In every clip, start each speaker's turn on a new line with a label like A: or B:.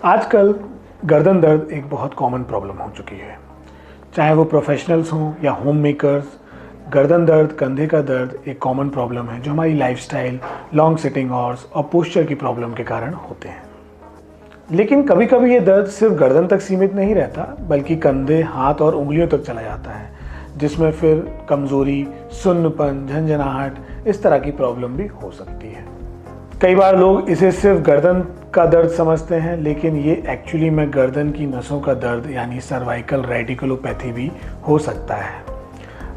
A: आजकल गर्दन दर्द एक बहुत कॉमन प्रॉब्लम हो चुकी है। चाहे वो प्रोफेशनल्स हों या होम मेकर्स, गर्दन दर्द, कंधे का दर्द एक कॉमन प्रॉब्लम है जो हमारी लाइफस्टाइल, लॉन्ग सिटिंग आवर्स और पोस्चर की प्रॉब्लम के कारण होते हैं। लेकिन कभी कभी ये दर्द सिर्फ गर्दन तक सीमित नहीं रहता, बल्कि कंधे, हाथ और उंगलियों तक चला जाता है, जिसमें फिर कमज़ोरी, सुन्नपन, झंझनाहट इस तरह की प्रॉब्लम भी हो सकती है। कई बार लोग इसे सिर्फ गर्दन का दर्द समझते हैं, लेकिन ये एक्चुअली में गर्दन की नसों का दर्द यानी सर्वाइकल रेडिकुलोपैथी भी हो सकता है।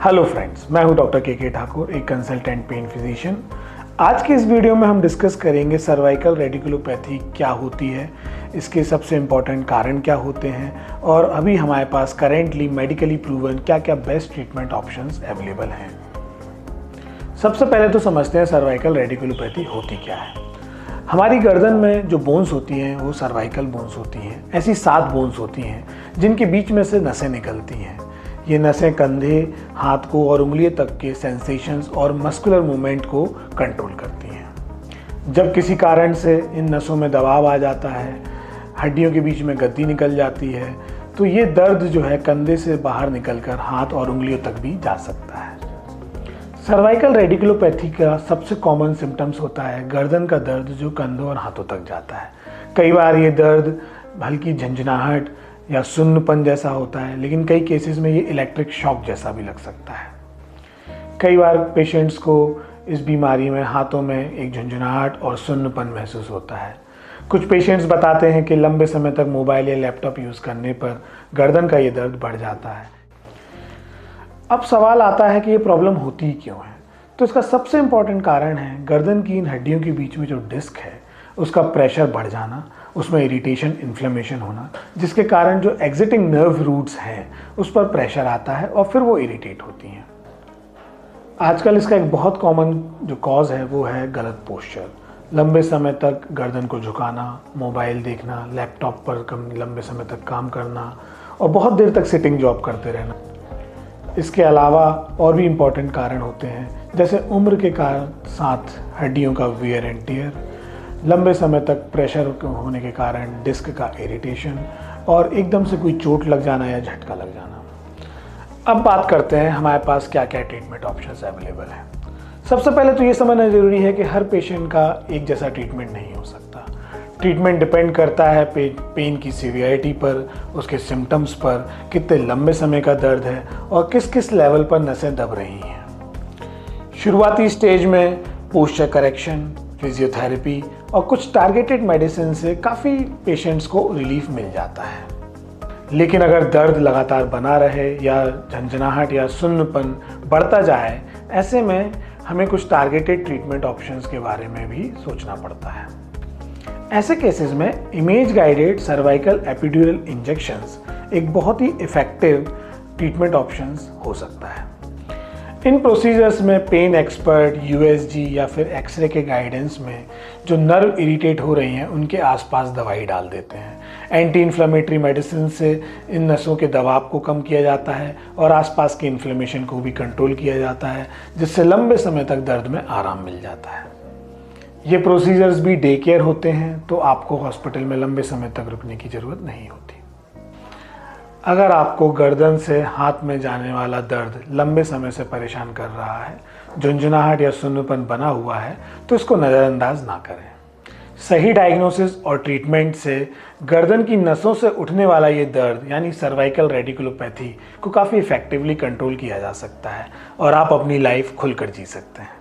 A: हेलो फ्रेंड्स, मैं हूं डॉक्टर के ठाकुर, एक कंसल्टेंट पेन फिजिशियन। आज के इस वीडियो में हम डिस्कस करेंगे सर्वाइकल रेडिकुलोपैथी क्या होती है, इसके सबसे इम्पॉर्टेंट कारण क्या होते हैं और अभी हमारे पास करेंटली मेडिकली प्रूवन क्या क्या बेस्ट ट्रीटमेंट ऑप्शंस अवेलेबल हैं। सबसे पहले तो समझते हैं सर्वाइकल रेडिकुलोपैथी होती क्या है। हमारी गर्दन में जो बोन्स होती हैं वो सर्वाइकल बोन्स होती हैं। ऐसी 7 बोन्स होती हैं जिनके बीच में से नसें निकलती हैं। ये नसें कंधे, हाथ को और उंगलियों तक के सेंसेशंस और मस्कुलर मूवमेंट को कंट्रोल करती हैं। जब किसी कारण से इन नसों में दबाव आ जाता है, हड्डियों के बीच में गद्दी निकल जाती है, तो ये दर्द जो है कंधे से बाहर निकलकर हाथ और उंगलियों तक भी जा सकता है। सर्वाइकल रेडिकुलोपैथी का सबसे कॉमन सिम्टम्स होता है गर्दन का दर्द जो कंधों और हाथों तक जाता है। कई बार ये दर्द हल्की झंझनाहट या सुन्नपन जैसा होता है, लेकिन कई केसेस में ये इलेक्ट्रिक शॉक जैसा भी लग सकता है। कई बार पेशेंट्स को इस बीमारी में हाथों में एक झंझनाहट और सुन्नपन महसूस होता है। कुछ पेशेंट्स बताते हैं कि लंबे समय तक मोबाइल या लैपटॉप यूज़ करने पर गर्दन का ये दर्द बढ़ जाता है। अब सवाल आता है कि ये प्रॉब्लम होती ही क्यों है। तो इसका सबसे इम्पॉर्टेंट कारण है गर्दन की इन हड्डियों के बीच में जो डिस्क है उसका प्रेशर बढ़ जाना, उसमें इरिटेशन, इन्फ्लेमेशन होना, जिसके कारण जो एग्जिटिंग नर्व रूट्स हैं उस पर प्रेशर आता है और फिर वो इरिटेट होती हैं। आजकल इसका एक बहुत कॉमन जो कॉज है वो है गलत पोस्चर। लंबे समय तक गर्दन को झुकाना, मोबाइल देखना, लैपटॉप पर लंबे समय तक काम करना और बहुत देर तक सिटिंग जॉब करते रहना। इसके अलावा और भी इम्पॉर्टेंट कारण होते हैं, जैसे उम्र के साथ हड्डियों का वियर एंड टियर, लंबे समय तक प्रेशर होने के कारण डिस्क का इरिटेशन और एकदम से कोई चोट लग जाना या झटका लग जाना। अब बात करते हैं हमारे पास क्या क्या ट्रीटमेंट ऑप्शंस अवेलेबल हैं। सबसे पहले तो ये समझना ज़रूरी है कि हर पेशेंट का एक जैसा ट्रीटमेंट नहीं हो सकता। ट्रीटमेंट डिपेंड करता है पेन की सीवियरिटी पर, उसके सिम्टम्स पर, कितने लंबे समय का दर्द है और किस किस लेवल पर नसें दब रही हैं। शुरुआती स्टेज में पोस्चर करेक्शन, फिजियोथेरेपी और कुछ टारगेटेड मेडिसिन से काफ़ी पेशेंट्स को रिलीफ मिल जाता है। लेकिन अगर दर्द लगातार बना रहे या झंझनाहट या सुन्नपन बढ़ता जाए, ऐसे में हमें कुछ टारगेटेड ट्रीटमेंट ऑप्शंस के बारे में भी सोचना पड़ता है। ऐसे केसेस में image guided cervical epidural injections एक बहुत ही इफ़ेक्टिव ट्रीटमेंट ऑप्शंस हो सकता है। इन प्रोसीजर्स में पेन एक्सपर्ट, यूएसजी या फिर एक्सरे के गाइडेंस में जो नर्व इरिटेट हो रही हैं उनके आसपास दवाई डाल देते हैं। एंटी इन्फ्लेमेटरी मेडिसिन से इन नसों के दबाव को कम किया जाता है और आसपास के इन्फ्लेमेशन को भी कंट्रोल किया जाता है, जिससे लंबे समय तक दर्द में आराम मिल जाता है। ये प्रोसीजर्स भी डे केयर होते हैं, तो आपको हॉस्पिटल में लंबे समय तक रुकने की ज़रूरत नहीं होती। अगर आपको गर्दन से हाथ में जाने वाला दर्द लंबे समय से परेशान कर रहा है, झुंझुनाहट या सुन्नपन बना हुआ है, तो इसको नज़रअंदाज ना करें। सही डायग्नोसिस और ट्रीटमेंट से गर्दन की नसों से उठने वाला ये दर्द यानी सर्वाइकल रेडिकुलोपैथी को काफ़ी इफेक्टिवली कंट्रोल किया जा सकता है और आप अपनी लाइफ खुलकर जी सकते हैं।